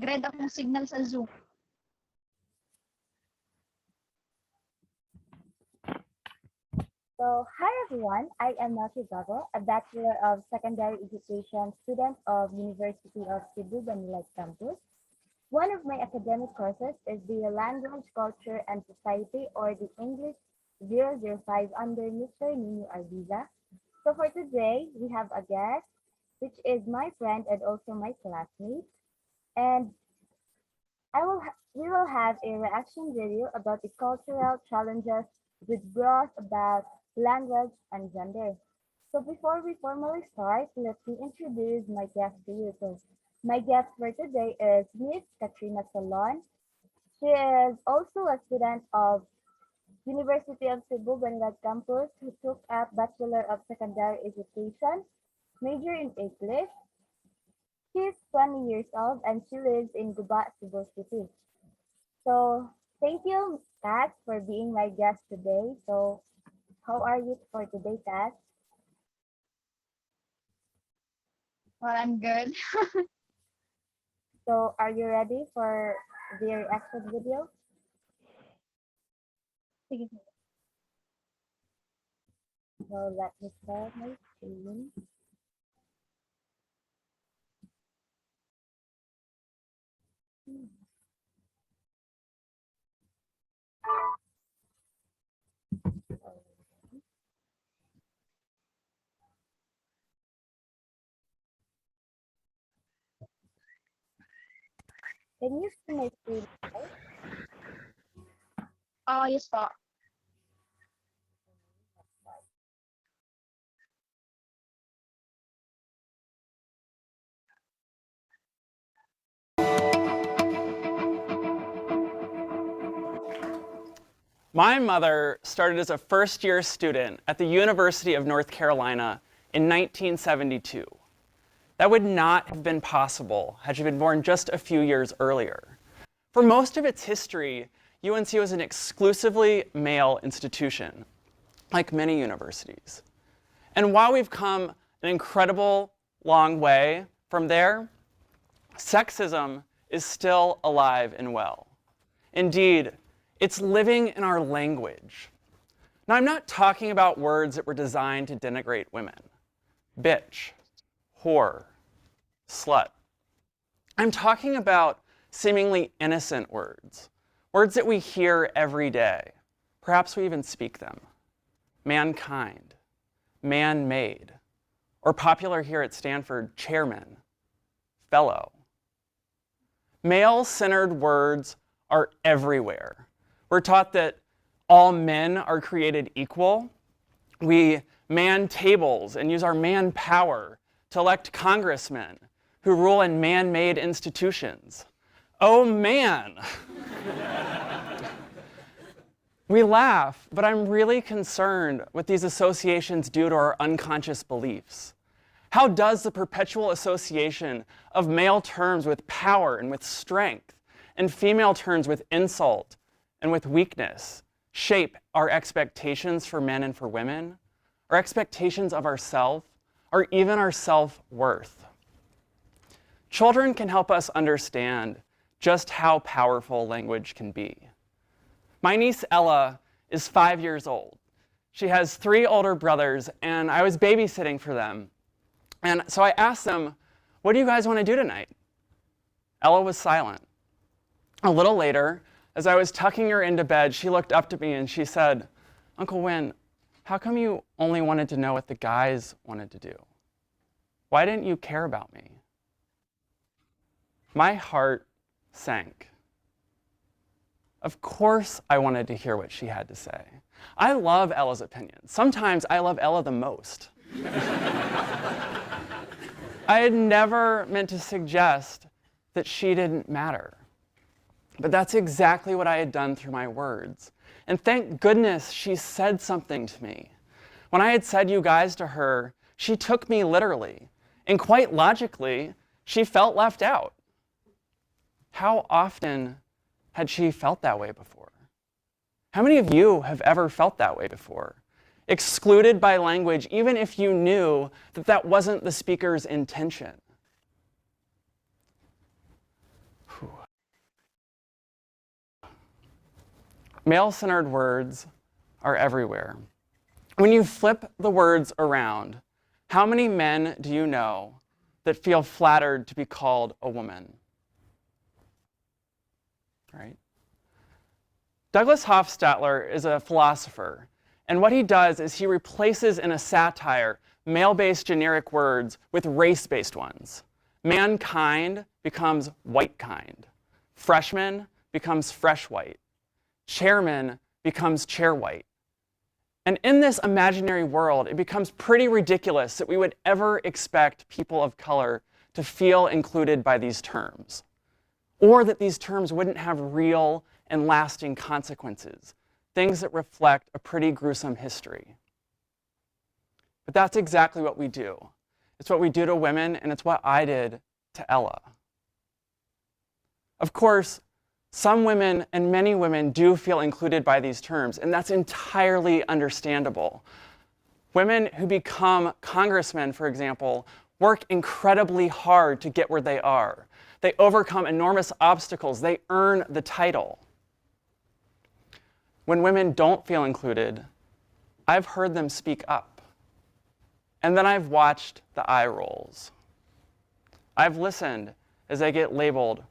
Grade akong signal sa Zoom. So, hi everyone, I am Melchi Gago, a Bachelor of Secondary Education student of University of Cebu Manila Campus. One of my academic courses is the Language, Culture, and Society, or the English 005 under Mr. Nino Arbiza. So for today, we have a guest, which is my friend and also my classmate. And we will have a reaction video about the cultural challenges with brought about language and gender. So before we formally start, let me introduce my guest to you. So my guest for today is Miss Katrina Salon. She is also a student of University of Cebu Banilad Campus who took up Bachelor of Secondary Education, major in English. She is 20 years old and she lives in Guba, Cebu City. So thank you, Kat, for being my guest today. So how are you for today, Kat? Well, I'm good. So are you ready for the reaction video? Sige. So let me share my screen. Can you see my screen? Oh, yes po. My mother started as a first-year student at the University of North Carolina in 1972. That would not have been possible had she been born just a few years earlier. For most of its history, UNC was an exclusively male institution, like many universities. And while we've come an incredible long way from there, sexism is still alive and well. Indeed, it's living in our language. Now, I'm not talking about words that were designed to denigrate women. Bitch, whore, slut. I'm talking about seemingly innocent words, words that we hear every day. Perhaps we even speak them. Mankind, man-made, or popular here at Stanford, chairman, fellow. Male-centered words are everywhere. We're taught that all men are created equal. We man tables and use our manpower to elect congressmen who rule in man-made institutions. Oh man! We laugh, but I'm really concerned what these associations do to our unconscious beliefs. How does the perpetual association of male terms with power and with strength and female terms with insult and with weakness shape our expectations for men and for women, our expectations of ourselves, or even our self-worth? Children can help us understand just how powerful language can be. My niece Ella is 5 years old. She has 3 older brothers, and I was babysitting for them. And so I asked them, what do you guys want to do tonight? Ella was silent. A little later, as I was tucking her into bed, she looked up to me and she said, Uncle Win, how come you only wanted to know what the guys wanted to do? Why didn't you care about me? My heart sank. Of course I wanted to hear what she had to say. I love Ella's opinion. Sometimes I love Ella the most. I had never meant to suggest that she didn't matter. But that's exactly what I had done through my words. And thank goodness she said something to me. When I had said you guys to her, she took me literally. And quite logically, she felt left out. How often had she felt that way before? How many of you have ever felt that way before? Excluded by language, even if you knew that that wasn't the speaker's intention. Male-centered words are everywhere. When you flip the words around, how many men do you know that feel flattered to be called a woman? Right? Douglas Hofstadter is a philosopher, and what he does is he replaces in a satire male-based generic words with race-based ones. Mankind becomes white kind. Freshman becomes fresh white. Chairman becomes chair white. And in this imaginary world, it becomes pretty ridiculous that we would ever expect people of color to feel included by these terms, or that these terms wouldn't have real and lasting consequences, things that reflect a pretty gruesome history. But that's exactly what we do. It's what we do to women, and it's what I did to Ella. Of course, some women and many women do feel included by these terms, and that's entirely understandable. Women who become congressmen, for example, work incredibly hard to get where they are. They overcome enormous obstacles. They earn the title. When women don't feel included, I've heard them speak up. And then I've watched the eye rolls. I've listened as they get labeled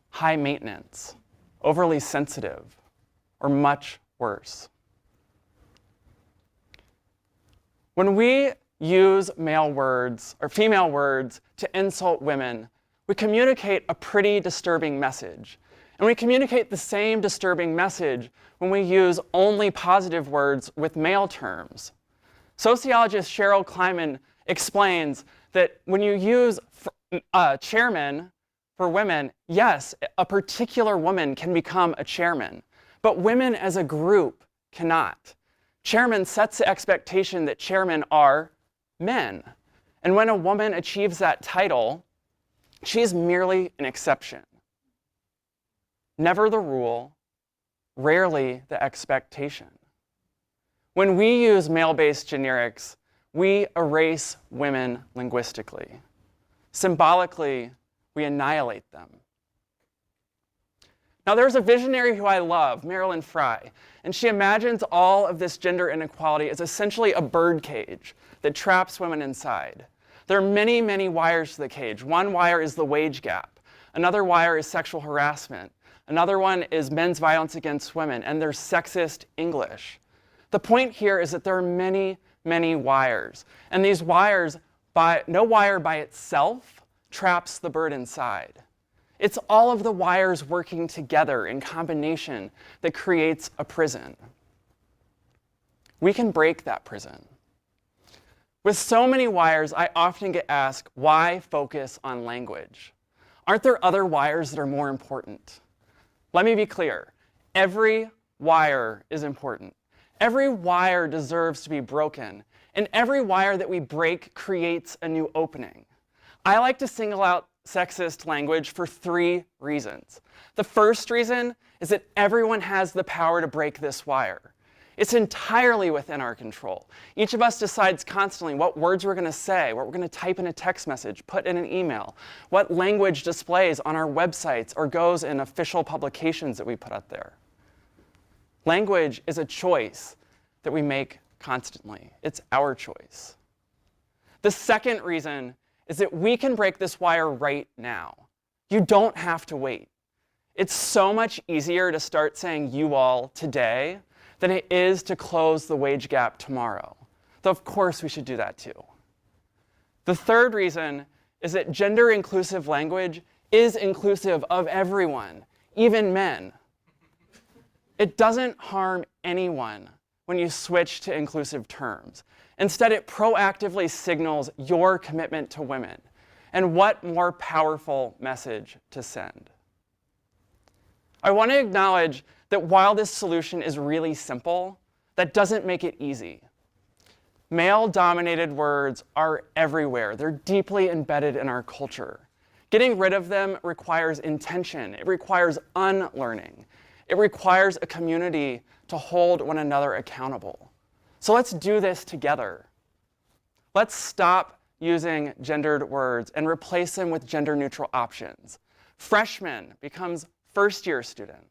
high maintenance, overly sensitive, or much worse. When we use male words or female words to insult women, we communicate a pretty disturbing message. And we communicate the same disturbing message when we use only positive words with male terms. Sociologist Cheryl Kleiman explains that when you use chairman for women, yes, a particular woman can become a chairman, but women as a group cannot. Chairman sets the expectation that chairmen are men. And when a woman achieves that title, she's merely an exception. Never the rule, rarely the expectation. When we use male-based generics, we erase women linguistically. Symbolically, we annihilate them. Now, there's a visionary who I love, Marilyn Frye, and she imagines all of this gender inequality as essentially a birdcage that traps women inside. There are many, many wires to the cage. One wire is the wage gap. Another wire is sexual harassment. Another one is men's violence against women, and there's sexist English. The point here is that there are many, many wires, and these wires, no wire by itself traps the bird inside. It's all of the wires working together in combination that creates a prison. We can break that prison. With so many wires, I often get asked, why focus on language? Aren't there other wires that are more important? Let me be clear. Every wire is important. Every wire deserves to be broken, and every wire that we break creates a new opening. I like to single out sexist language for 3 reasons. The first reason is that everyone has the power to break this wire. It's entirely within our control. Each of us decides constantly what words we're going to say, what we're going to type in a text message, put in an email, what language displays on our websites or goes in official publications that we put up there. Language is a choice that we make constantly. It's our choice. The second reason is that we can break this wire right now. You don't have to wait. It's so much easier to start saying you all today than it is to close the wage gap tomorrow. Though of course we should do that too. The third reason is that gender inclusive language is inclusive of everyone, even men. It doesn't harm anyone when you switch to inclusive terms. Instead, it proactively signals your commitment to women. And what more powerful message to send? I want to acknowledge that while this solution is really simple, that doesn't make it easy. Male-dominated words are everywhere. They're deeply embedded in our culture. Getting rid of them requires intention. It requires unlearning. It requires a community to hold one another accountable. So let's do this together. Let's stop using gendered words and replace them with gender-neutral options. Freshman becomes first-year student.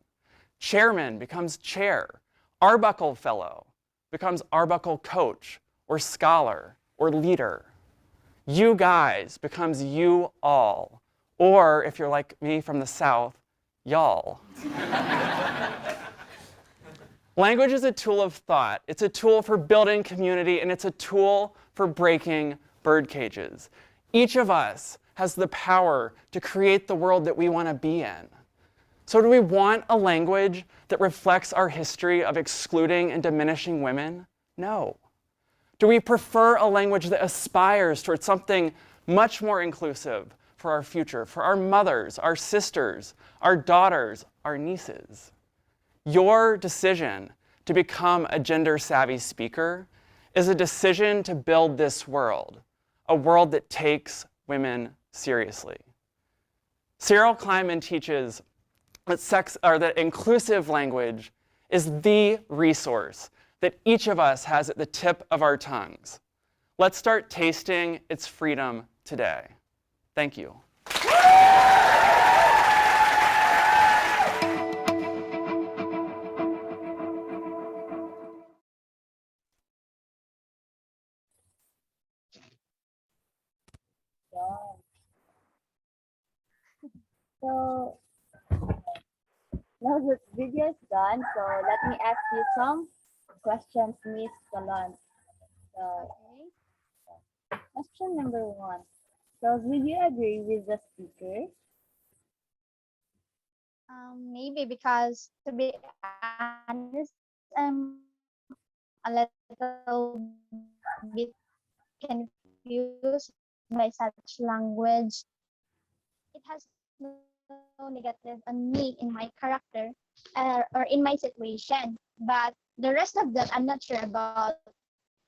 Chairman becomes chair. Arbuckle fellow becomes Arbuckle coach or scholar or leader. You guys becomes you all. Or if you're like me from the South, y'all. Language is a tool of thought. It's a tool for building community, and it's a tool for breaking bird cages. Each of us has the power to create the world that we want to be in. So do we want a language that reflects our history of excluding and diminishing women? No. Do we prefer a language that aspires towards something much more inclusive for our future, for our mothers, our sisters, our daughters, our nieces? Your decision to become a gender-savvy speaker is a decision to build this world, a world that takes women seriously. Cyril Kleinman teaches that inclusive language is the resource that each of us has at the tip of our tongues. Let's start tasting its freedom today. Thank you. Yeah. So now the video is done, so let me ask you some questions, Miss Salon. So question number one. So will you agree with the speaker? Maybe because, to be honest, I'm a little bit confused by such language. It has no negative on me in my character or in my situation, but the rest of them I'm not sure about.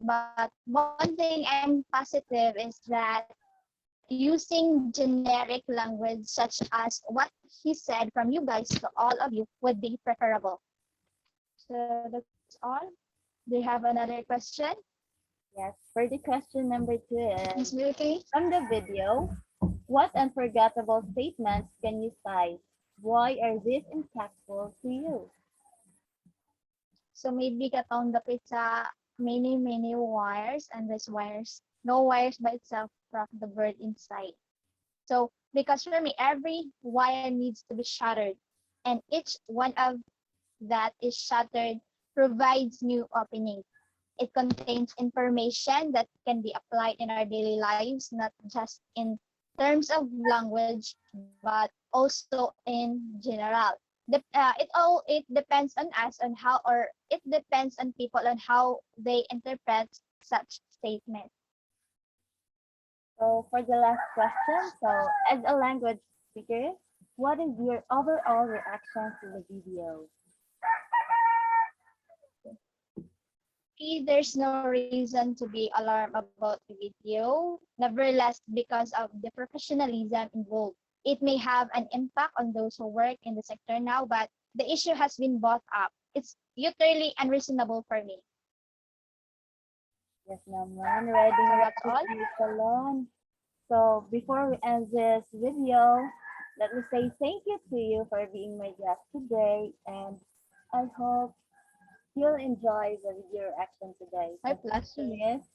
But one thing I'm positive is that using generic language such as what he said from you guys to all of you would be preferable. So that's all. Do you have another question, Yes. For the question number two Ms. is, Milky? from the video, what unforgettable statements can you cite? Why are these impactful to you? So maybe katong dapit sa many wires, and there's wires. No wires by itself from the bird inside. So because for me, every wire needs to be shattered, and each one of that is shattered provides new opening. It contains information that can be applied in our daily lives, not just in terms of language, but also in general. It depends on us on how, or it depends on people on how they interpret such statement. So for the last question, so as a language speaker, what is your overall reaction to the video? There's no reason to be alarmed about the video. Nevertheless, because of the professionalism involved, it may have an impact on those who work in the sector now, but the issue has been brought up. It's utterly unreasonable for me. Yes, naman. Ready So na that's all. si Salon. So before we end this video, let me say thank you to you for being my guest today, and I hope you'll enjoy the video reaction today. My So thank you, pleasure. Miss.